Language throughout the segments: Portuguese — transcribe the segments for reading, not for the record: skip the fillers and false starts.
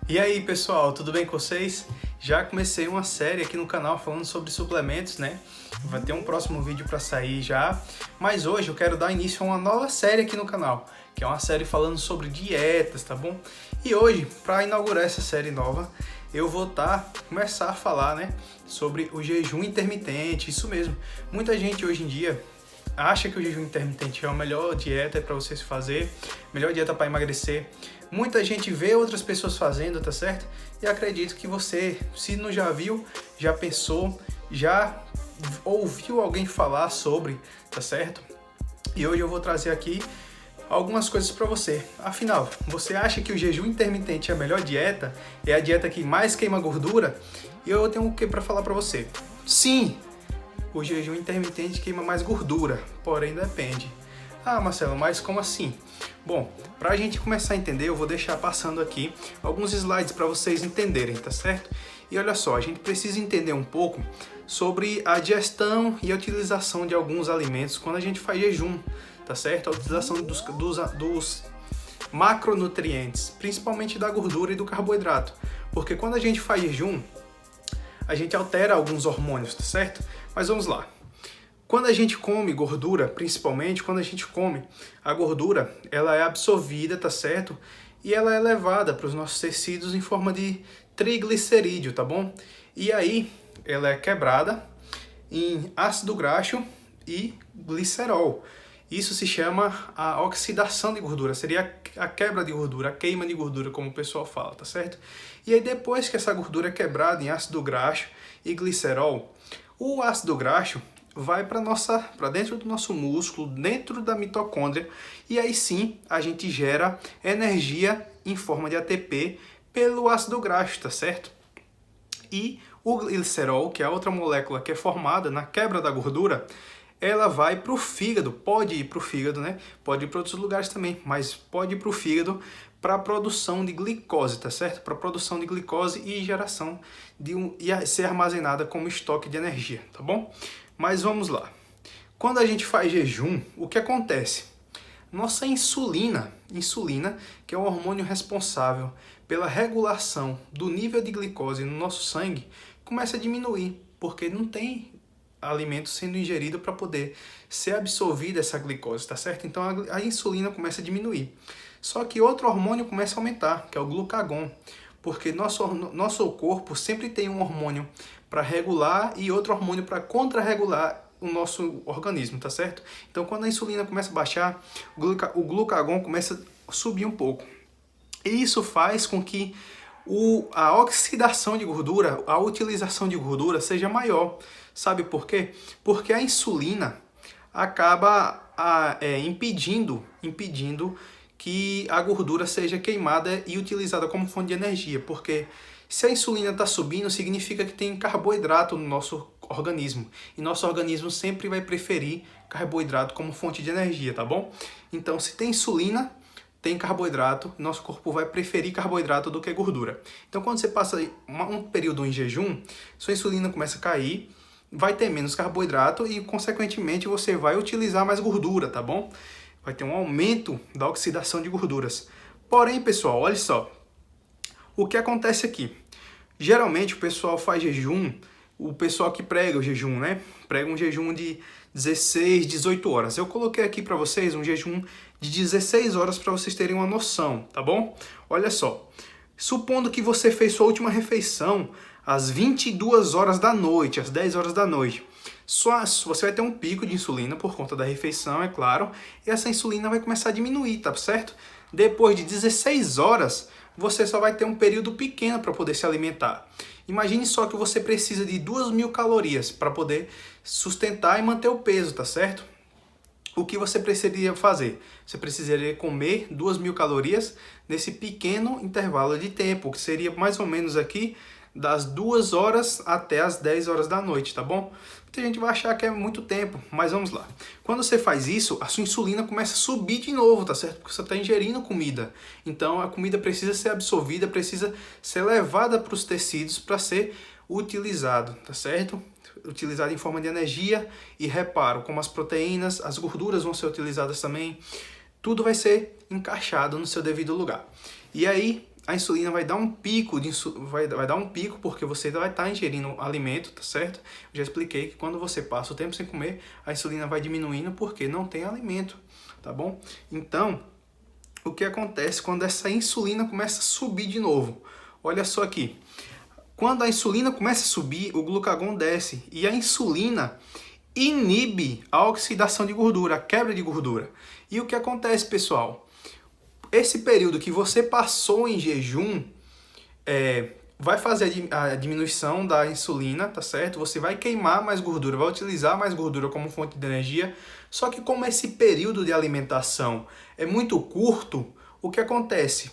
E aí pessoal, tudo bem com vocês? Já comecei uma série aqui no canal falando sobre suplementos, né? Vai ter um próximo vídeo para sair já, mas hoje eu quero dar início a uma nova série aqui no canal, que é uma série falando sobre dietas, tá bom? E hoje, para inaugurar essa série nova, eu vou começar a falar, né, sobre o jejum intermitente, isso mesmo. Muita gente hoje em dia acha que o jejum intermitente é a melhor dieta para você se fazer, melhor dieta para emagrecer. Muita gente vê outras pessoas fazendo, tá certo? E acredito que você, se não já viu, já pensou, já ouviu alguém falar sobre, tá certo? E hoje eu vou trazer aqui algumas coisas para você. Afinal, você acha que o jejum intermitente é a melhor dieta? É a dieta que mais queima gordura? E eu tenho o que para falar para você? Sim! O jejum intermitente queima mais gordura, porém depende. Ah, Marcelo, mas como assim? Bom, para a gente começar a entender, eu vou deixar passando aqui alguns slides para vocês entenderem, tá certo? E olha só, a gente precisa entender um pouco sobre a digestão e a utilização de alguns alimentos quando a gente faz jejum, tá certo? A utilização dos macronutrientes, principalmente da gordura e do carboidrato. Porque quando a gente faz jejum, a gente altera alguns hormônios, tá certo? Mas vamos lá. Quando a gente come gordura, principalmente quando a gente come, a gordura, ela é absorvida, tá certo? E ela é levada para os nossos tecidos em forma de triglicerídeo, tá bom? E aí, ela é quebrada em ácido graxo e glicerol. Isso se chama a oxidação de gordura, seria a quebra de gordura, a queima de gordura, como o pessoal fala, tá certo? E aí depois que essa gordura é quebrada em ácido graxo e glicerol, o ácido graxo vai para dentro do nosso músculo, dentro da mitocôndria, e aí sim a gente gera energia em forma de ATP pelo ácido graxo, tá certo? E o glicerol, que é a outra molécula que é formada na quebra da gordura, ela vai para o fígado, pode ir para o fígado, né? Pode ir para outros lugares também, mas pode ir para o fígado para a produção de glicose, tá certo? Para a produção de glicose e geração e ser armazenada como estoque de energia, tá bom? Mas vamos lá. Quando a gente faz jejum, o que acontece? Nossa insulina, que é o hormônio responsável pela regulação do nível de glicose no nosso sangue, começa a diminuir, porque não tem alimento sendo ingerido para poder ser absorvida essa glicose, tá certo? Então a insulina começa a diminuir. Só que outro hormônio começa a aumentar, que é o glucagon, porque nosso corpo sempre tem um hormônio para regular e outro hormônio para contrarregular o nosso organismo, tá certo? Então quando a insulina começa a baixar, o glucagon começa a subir um pouco. E isso faz com que a oxidação de gordura, a utilização de gordura seja maior. Sabe por quê? Porque a insulina acaba impedindo que a gordura seja queimada e utilizada como fonte de energia. Porque se a insulina está subindo, significa que tem carboidrato no nosso organismo. E nosso organismo sempre vai preferir carboidrato como fonte de energia, tá bom? Então, se tem insulina, tem carboidrato, nosso corpo vai preferir carboidrato do que gordura. Então, quando você passa um período em jejum, sua insulina começa a cair, vai ter menos carboidrato e, consequentemente, você vai utilizar mais gordura, tá bom? Vai ter um aumento da oxidação de gorduras. Porém, pessoal, olha só. O que acontece aqui? Geralmente, o pessoal faz jejum, o pessoal que prega o jejum, né? Prega um jejum de 16, 18 horas. Eu coloquei aqui para vocês um jejum de 16 horas para vocês terem uma noção, tá bom? Olha só. Supondo que você fez sua última refeição às 22 horas da noite, às 10 horas da noite. Você vai ter um pico de insulina por conta da refeição, é claro, e essa insulina vai começar a diminuir, tá certo? Depois de 16 horas, você só vai ter um período pequeno para poder se alimentar. Imagine só que você precisa de 2.000 calorias para poder sustentar e manter o peso, tá certo? O que você precisaria fazer? Você precisaria comer 2.000 calorias nesse pequeno intervalo de tempo, que seria mais ou menos aqui das 2 horas até as 10 horas da noite, tá bom? Muita gente vai achar que é muito tempo, mas vamos lá. Quando você faz isso, a sua insulina começa a subir de novo, tá certo? Porque você está ingerindo comida. Então a comida precisa ser absorvida, precisa ser levada para os tecidos para ser utilizado, tá certo? Utilizado em forma de energia e reparo, como as proteínas, as gorduras vão ser utilizadas também. Tudo vai ser encaixado no seu devido lugar. E aí, a insulina vai dar um pico, vai dar um pico porque você vai estar ingerindo alimento, tá certo? Eu já expliquei que quando você passa o tempo sem comer, a insulina vai diminuindo porque não tem alimento, tá bom? Então, o que acontece quando essa insulina começa a subir de novo? Olha só aqui. Quando a insulina começa a subir, o glucagon desce e a insulina inibe a oxidação de gordura, a quebra de gordura. E o que acontece, pessoal? Esse período que você passou em jejum vai fazer a diminuição da insulina, tá certo? Você vai queimar mais gordura, vai utilizar mais gordura como fonte de energia. Só que como esse período de alimentação é muito curto, o que acontece?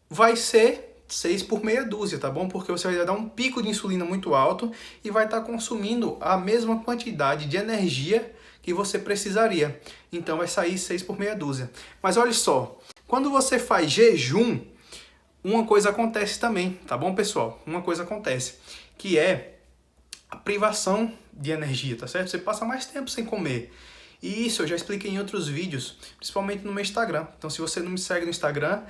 Vai ser 6 por meia dúzia, tá bom? Porque você vai dar um pico de insulina muito alto e vai estar consumindo a mesma quantidade de energia que você precisaria. Então vai sair 6 por meia dúzia. Mas olha só, quando você faz jejum, uma coisa acontece também, tá bom, pessoal? Uma coisa acontece, que é a privação de energia, tá certo? Você passa mais tempo sem comer. E isso eu já expliquei em outros vídeos, principalmente no meu Instagram. Então se você não me segue no Instagram,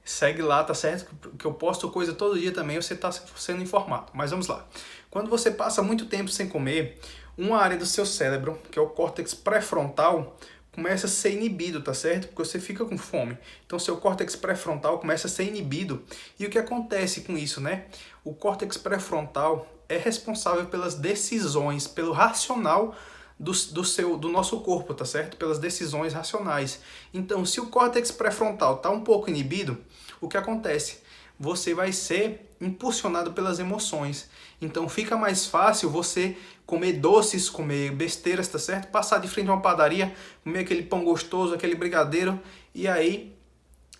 segue lá, tá certo? Que eu posto coisa todo dia também, você está sendo informado. Mas vamos lá. Quando você passa muito tempo sem comer, uma área do seu cérebro, que é o córtex pré-frontal, começa a ser inibido, tá certo? Porque você fica com fome. Então, seu córtex pré-frontal começa a ser inibido. E o que acontece com isso, né? O córtex pré-frontal é responsável pelas decisões, pelo racional do nosso corpo, tá certo? Pelas decisões racionais. Então, se o córtex pré-frontal tá um pouco inibido, o que acontece? Você vai ser impulsionado pelas emoções. Então fica mais fácil você comer doces, comer besteiras, tá certo? Passar de frente a uma padaria, comer aquele pão gostoso, aquele brigadeiro, e aí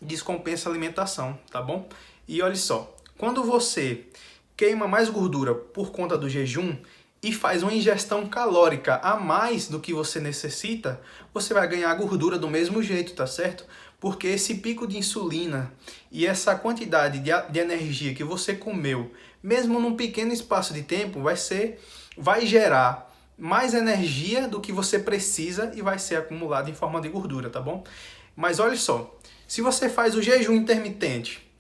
descompensa a alimentação, tá bom? E olha só, quando você queima mais gordura por conta do jejum e faz uma ingestão calórica a mais do que você necessita, você vai ganhar gordura do mesmo jeito, tá certo? Porque esse pico de insulina e essa quantidade de energia que você comeu, mesmo num pequeno espaço de tempo, vai gerar mais energia do que você precisa e vai ser acumulado em forma de gordura, tá bom? Mas olha só, se você faz o jejum intermitente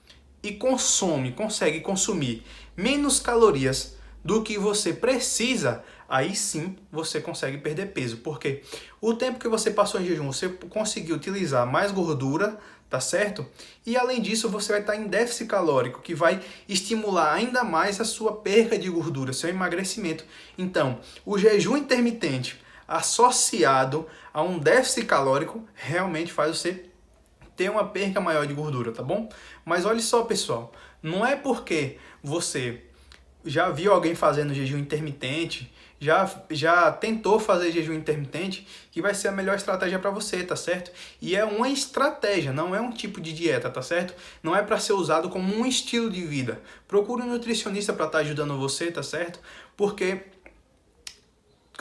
e consegue consumir menos calorias do que você precisa, aí sim você consegue perder peso. Porque o tempo que você passou em jejum, você conseguiu utilizar mais gordura, tá certo? E além disso, você vai estar em déficit calórico, que vai estimular ainda mais a sua perda de gordura, seu emagrecimento. Então, o jejum intermitente associado a um déficit calórico realmente faz você ter uma perda maior de gordura, tá bom? Mas olha só, pessoal, não é porque você já viu alguém fazendo jejum intermitente, já tentou fazer jejum intermitente, que vai ser a melhor estratégia para você, tá certo? E é uma estratégia, não é um tipo de dieta, tá certo? Não é para ser usado como um estilo de vida. Procure um nutricionista para estar ajudando você, tá certo? Porque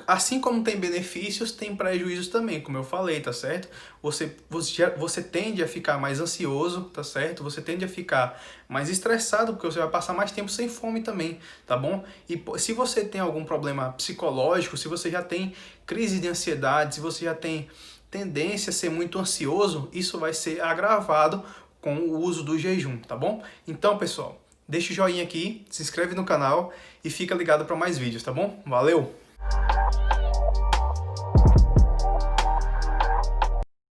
assim como tem benefícios, tem prejuízos também, como eu falei, tá certo? Você tende a ficar mais ansioso, tá certo? Você tende a ficar mais estressado, porque você vai passar mais tempo sem fome também, tá bom? E se você tem algum problema psicológico, se você já tem crise de ansiedade, se você já tem tendência a ser muito ansioso, isso vai ser agravado com o uso do jejum, tá bom? Então, pessoal, deixa o joinha aqui, se inscreve no canal e fica ligado para mais vídeos, tá bom? Valeu!